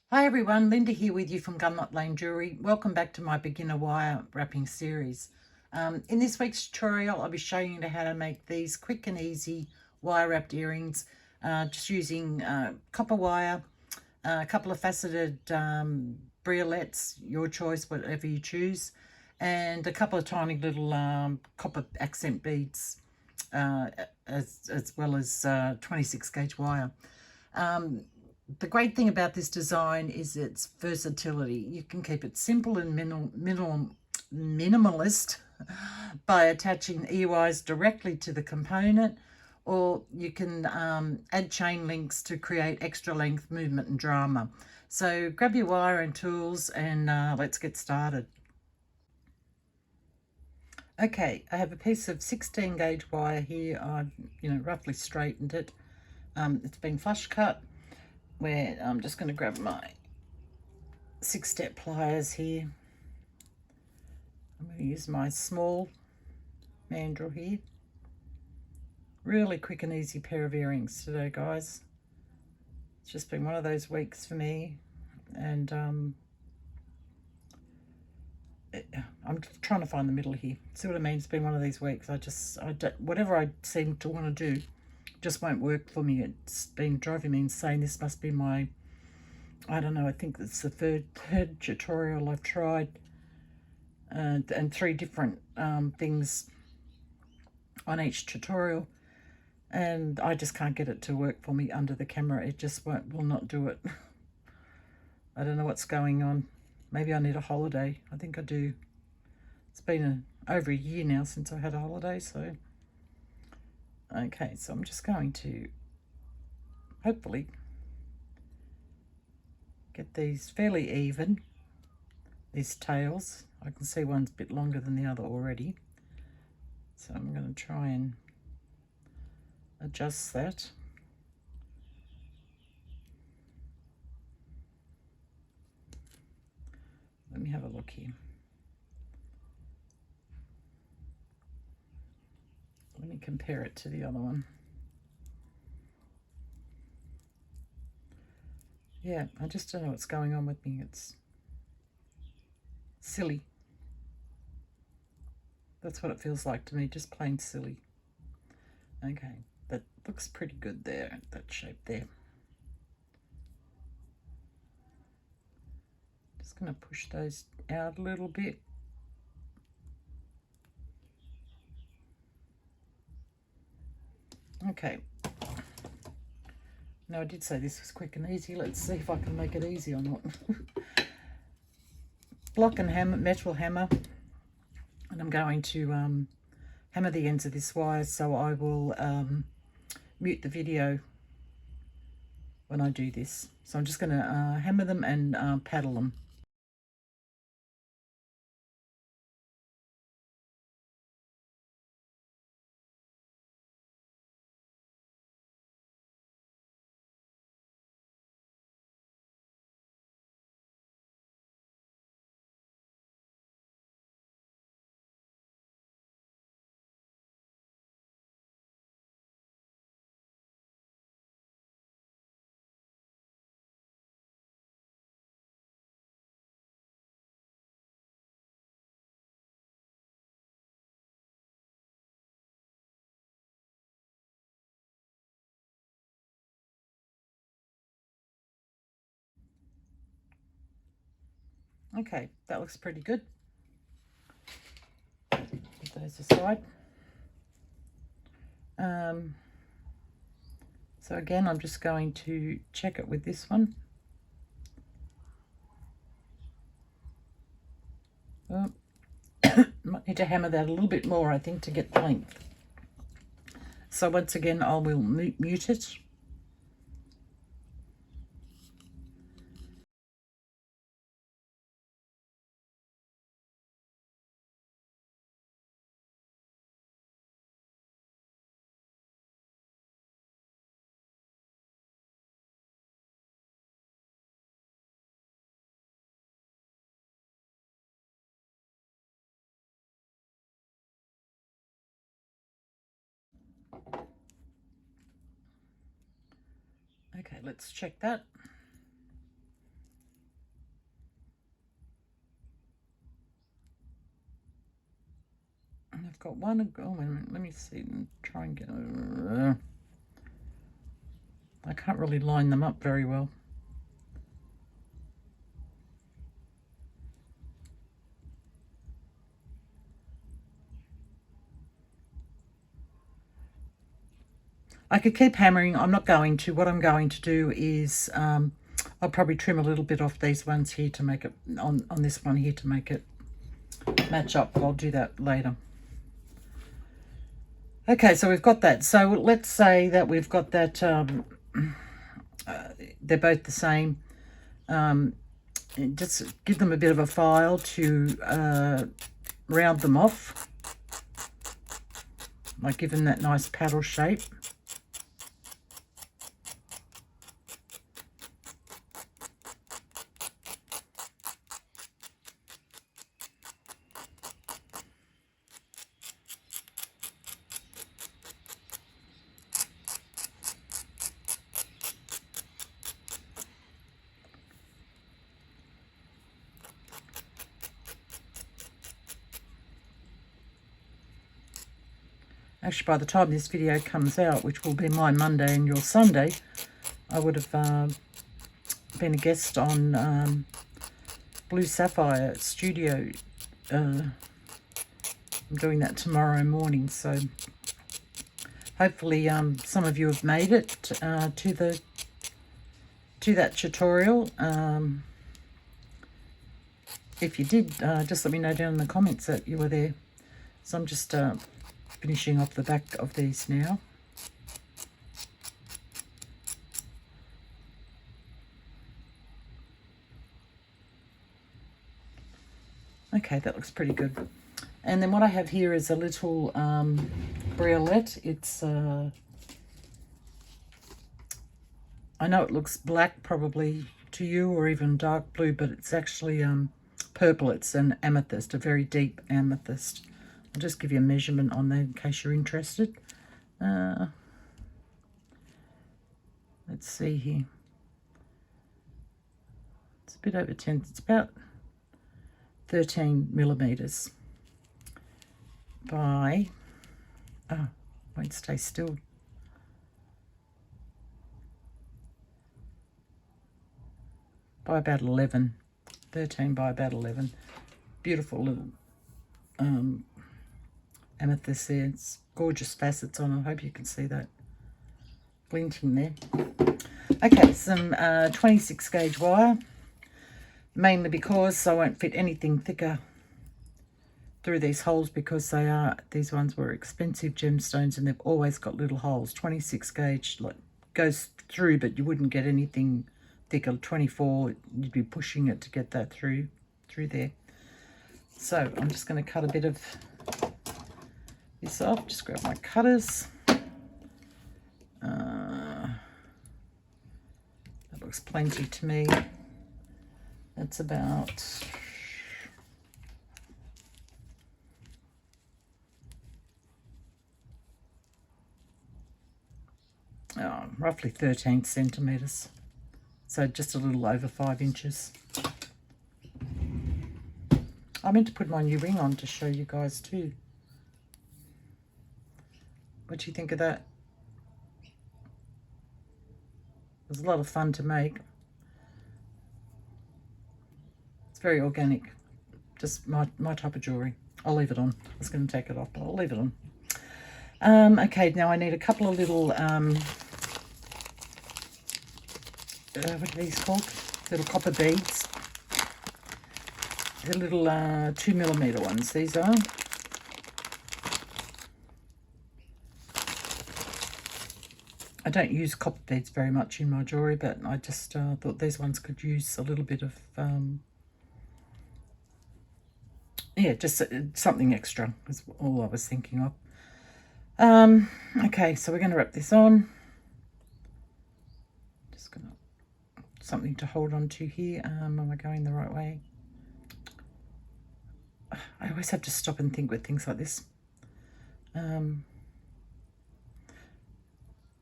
Hi everyone, Linda here with you from Gunlock Lane Jewellery. Welcome back to my beginner wire wrapping series. In this week's tutorial, I'll be showing you how to make these quick and easy wire wrapped earrings, just using copper wire, a couple of faceted briolettes, your choice, whatever you choose, and a couple of tiny little copper accent beads, as well as 26 gauge wire. The great thing about this design is its versatility. You can keep it simple and minimalist by attaching EYs directly to the component, or you can add chain links to create extra length, movement and drama. So grab your wire and tools and let's get started. Okay, I have a piece of 16 gauge wire here. I've roughly straightened it. It's been flush cut, where I'm just going to grab my 6-step pliers here. I'm going to use my small mandrel here. Really quick and easy pair of earrings today, guys. It's just been one of those weeks for me, and I'm trying to find the middle here. See what I mean? It's been one of these weeks. Whatever I seem to want to do just won't work for me. It's been driving me insane. This must be my, I don't know, I think it's the third tutorial I've tried, and 3 different things on each tutorial, and I just can't get it to work for me under the camera. It just will not do it. I don't know what's going on. Maybe I need a holiday. I think I do. It's been over a year now since I had a holiday, so okay, so I'm just going to hopefully get these fairly even, these tails. I can see one's a bit longer than the other already, so I'm going to try and adjust that. Let me have a look here. Let me compare it to the other one. Yeah, I just don't know what's going on with me. It's silly. That's what it feels like to me, just plain silly. Okay, that looks pretty good there, that shape there. Just going to push those out a little bit. Okay. Now, I did say this was quick and easy. Let's see if I can make it easy or not. Block and hammer, metal hammer, and I'm going to hammer the ends of this wire, so I will mute the video when I do this. So I'm just going to hammer them and paddle them. Okay, that looks pretty good. Put those aside. So again, I'm just going to check it with this one. Oh, might need to hammer that a little bit more, I think, to get the length. So once again, I will mute it. Okay, let's check that. I've got one. Oh, wait a minute, let me see. Try and get. I can't really line them up very well. I could keep hammering. I'm not going to. What I'm going to do is I'll probably trim a little bit off these ones here to make it, on this one here to make it match up, but I'll do that later. Okay, so we've got that. So let's say that we've got that, they're both the same. Just give them a bit of a file to round them off, like give them that nice paddle shape. Actually, by the time this video comes out, which will be my Monday and your Sunday, I would have been a guest on Blue Sapphire Studio. I'm doing that tomorrow morning, so hopefully some of you have made it to that tutorial. If you did, just let me know down in the comments that you were there. So I'm just finishing off the back of these now. Okay, that looks pretty good. And then what I have here is a little briolette. It's I know it looks black probably to you, or even dark blue, but it's actually purple. It's an amethyst, a very deep amethyst. I'll just give you a measurement on that in case you're interested. Let's see here. It's a bit over 10. It's about 13 millimeters by, oh, won't stay still. By about 11. 13 by about 11. Beautiful little amethyst there. It's gorgeous facets on it. I hope you can see that glinting there. Okay, some 26 gauge wire, mainly because I won't fit anything thicker through these holes, because these ones were expensive gemstones and they've always got little holes. 26 gauge like goes through, but you wouldn't get anything thicker. 24, you'd be pushing it to get that through there. So I'm just going to cut a bit of this off. Just grab my cutters. That looks plenty to me. That's about roughly 13 centimeters. So just a little over 5 inches. I meant to put my new ring on to show you guys too. What do you think of that? It was a lot of fun to make. It's very organic. Just my type of jewellery. I'll leave it on. I was going to take it off, but I'll leave it on. Okay, now I need a couple of little, what are these called? Little copper beads. The little 2 millimeter ones, these are. I don't use copper beads very much in my jewellery, but I just thought these ones could use a little bit of, yeah, just something extra is all I was thinking of. Okay, so we're going to wrap this on. Just going to, something to hold on to here. Am I going the right way? I always have to stop and think with things like this.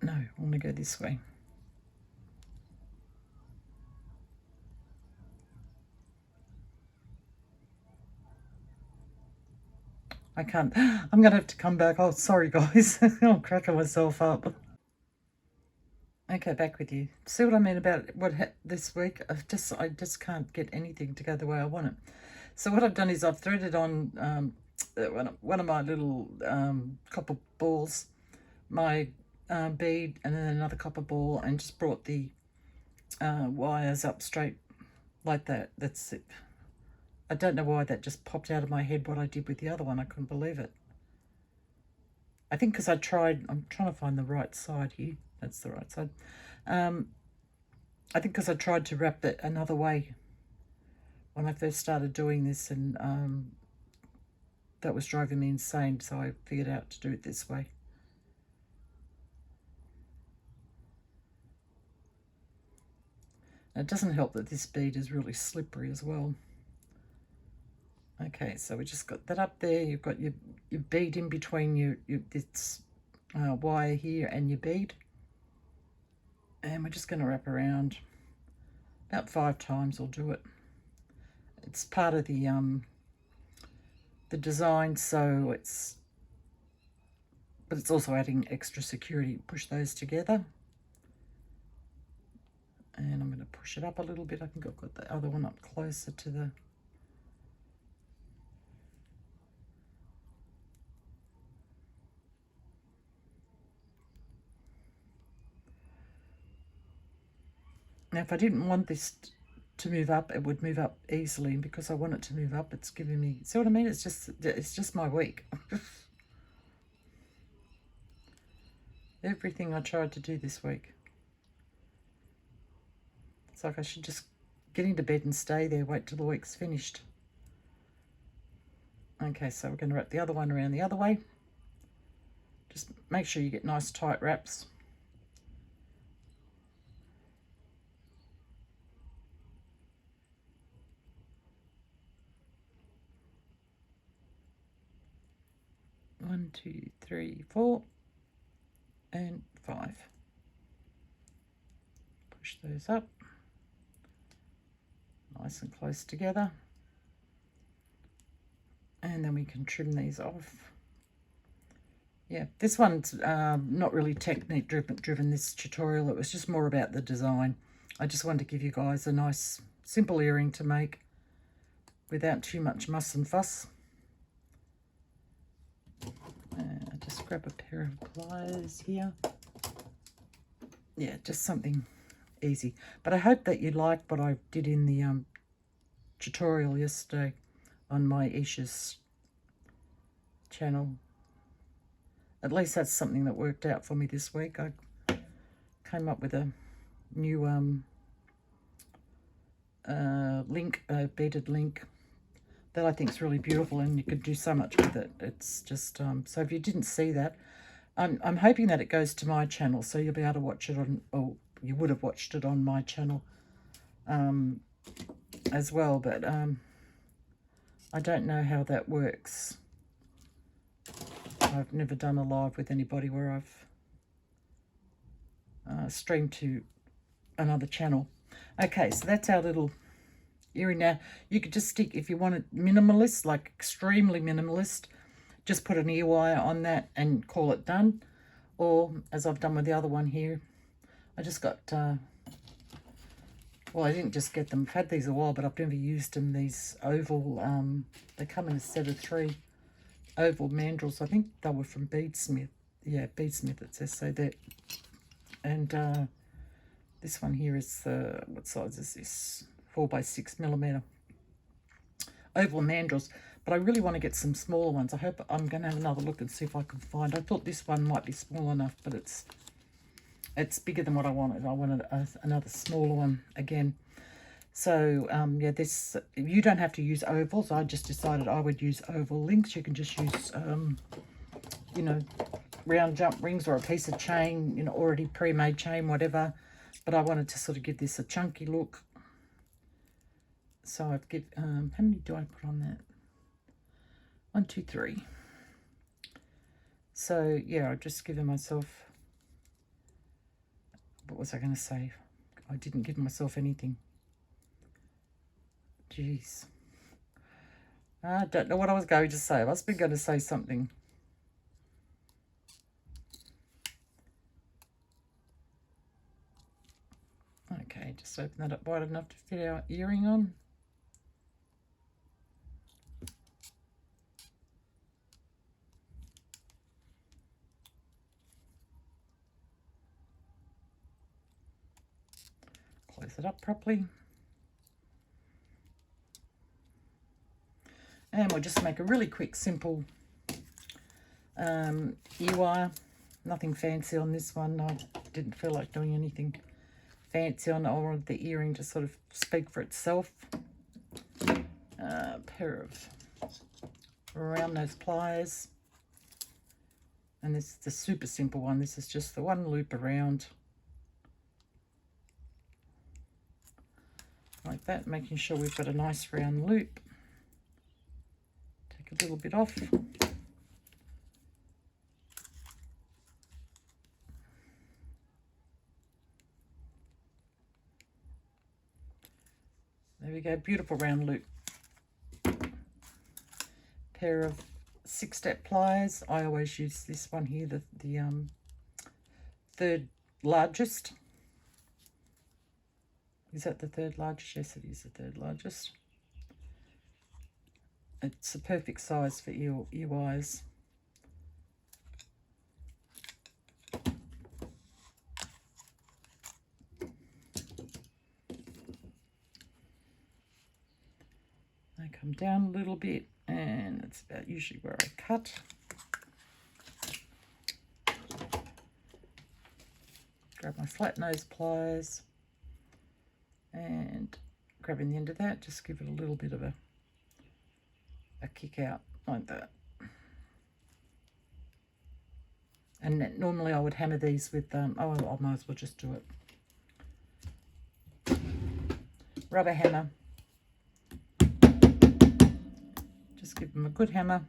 No, I want to go this way. I can't. I'm going to have to come back. Oh, sorry, guys. I'm cracking myself up. Okay, back with you. See what I mean about this week? I just can't get anything to go the way I want it. So what I've done is I've threaded on one of my little copper balls, my bead, and then another copper ball, and just brought the wires up straight like that. That's it. I don't know why that just popped out of my head what I did with the other one. I couldn't believe it. I think because I'm trying to find the right side here. That's the right side. I think because I tried to wrap it another way when I first started doing this, and that was driving me insane, so I figured out to do it this way. And it doesn't help that this bead is really slippery as well. Okay, so we just got that up there. You've got your bead in between this wire here and your bead. And we're just going to wrap around about 5 times. We'll do it. It's part of the design, so but it's also adding extra security. Push those together. And I'm going to push it up a little bit. I think I've got the other one up closer to the... Now, if I didn't want this to move up, it would move up easily. And because I want it to move up, it's giving me... See what I mean? It's just my week. Everything I tried to do this week. It's like I should just get into bed and stay there, wait till the week's finished. Okay, so we're going to wrap the other one around the other way. Just make sure you get nice tight wraps. One, 2, 3, 4, and 5. Push those up. Nice and close together. And then we can trim these off. Yeah, this one's not really technique driven, this tutorial. It was just more about the design. I just wanted to give you guys a nice, simple earring to make without too much muss and fuss. Just grab a pair of pliers here. Yeah, just something easy. But I hope that you liked what I did in the tutorial yesterday on my Isha's channel. At least that's something that worked out for me this week. I came up with a new link, a beaded link that I think is really beautiful, and you could do so much with it. It's just, so if you didn't see that, I'm hoping that it goes to my channel, so you'll be able to watch it on, or you would have watched it on my channel as well, but I don't know how that works. I've never done a live with anybody where I've streamed to another channel. Okay, so that's our little earring. Now, you could just stick, if you want it minimalist, like extremely minimalist, just put an ear wire on that and call it done. Or, as I've done with the other one here, I just got, well, I didn't just get them. I've had these a while, but I've never used them. These oval, they come in a set of 3 oval mandrels. I think they were from Beadsmith. Yeah, Beadsmith, it says so there. And this one here is, what size is this? 4x6mm oval mandrels, but I really want to get some smaller ones. I hope I'm going to have another look and see if I can find. I thought this one might be small enough, but it's bigger than what I wanted. I wanted another smaller one again. So yeah, this, you don't have to use ovals. I just decided I would use oval links. You can just use you know, round jump rings or a piece of chain, you know, already pre-made chain, whatever. But I wanted to sort of give this a chunky look. So I've give, how many do I put on that? 1, 2, 3. So yeah, I've just given myself, what was I going to say? I didn't give myself anything. Jeez. I don't know what I was going to say. I must be going to say something. Okay, just open that up wide enough to fit our earring on. Close it up properly. And we'll just make a really quick, simple ear wire. Nothing fancy on this one. I didn't feel like doing anything fancy on it. I wanted the earring to sort of speak for itself. A pair of round nose pliers. And this is the super simple one. This is just the one loop around. Like that, making sure we've got a nice round loop. Take a little bit off. There we go, beautiful round loop. Pair of 6-step pliers. I always use this one here, the third largest. Is that the third largest? Yes, it is the third largest. It's a perfect size for ear wires. I come down a little bit, and that's about usually where I cut. Grab my flat nose pliers and grabbing the end of that, just give it a little bit of a kick out like that. And normally I would hammer these with, oh, I might as well just do it. Rubber hammer. Just give them a good hammer.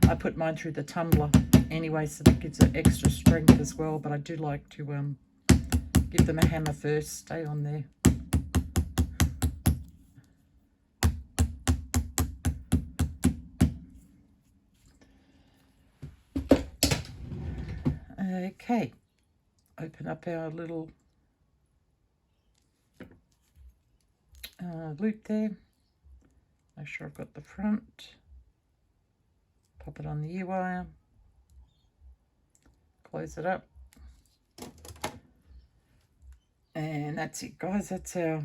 I put mine through the tumbler anyway, so that gives it extra strength as well, but I do like to give them a hammer first. Stay on there. Okay, open up our little loop there. Make sure I've got the front. Pop it on the ear wire. Close it up. And that's it, guys. That's our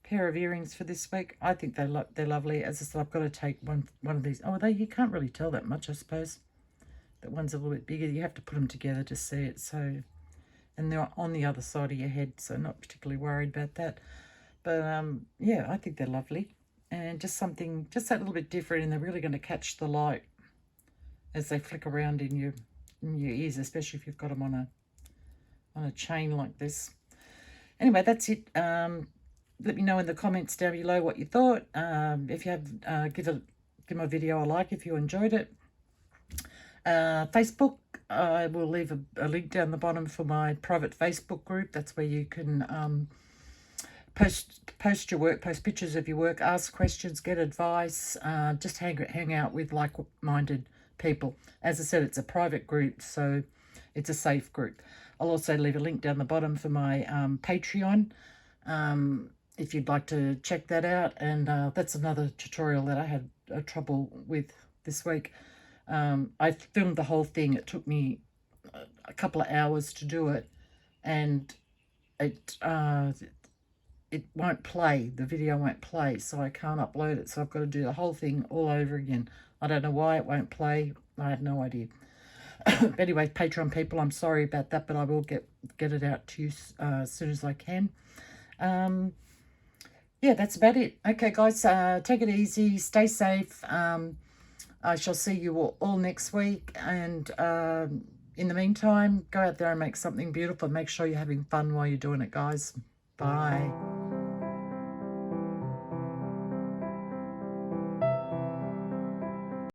pair of earrings for this week. I think they're lovely. As I said, I've got to take one of these. Oh, you can't really tell that much, I suppose. That one's a little bit bigger. You have to put them together to see it. So, and they're on the other side of your head, so not particularly worried about that. But yeah, I think they're lovely, and just something just that little bit different, and they're really going to catch the light as they flick around in your ears, especially if you've got them on a chain like this. Anyway, that's it. Let me know in the comments down below what you thought. If you have, give my video a like if you enjoyed it. Facebook, I will leave a link down the bottom for my private Facebook group. That's where you can post your work, post pictures of your work, ask questions, get advice, just hang out with like-minded people. As I said, it's a private group, so it's a safe group. I'll also leave a link down the bottom for my Patreon, if you'd like to check that out. And that's another tutorial that I had trouble with this week. I filmed the whole thing. It took me a couple of hours to do it, and it won't play. The video won't play, so I can't upload it. So I've got to do the whole thing all over again. I don't know why it won't play. I have no idea. But anyway, Patreon people, I'm sorry about that, but I will get it out to you as soon as I can. Yeah, that's about it. Okay, guys, take it easy. Stay safe. I shall see you all next week. And in the meantime, go out there and make something beautiful. Make sure you're having fun while you're doing it, guys. Bye.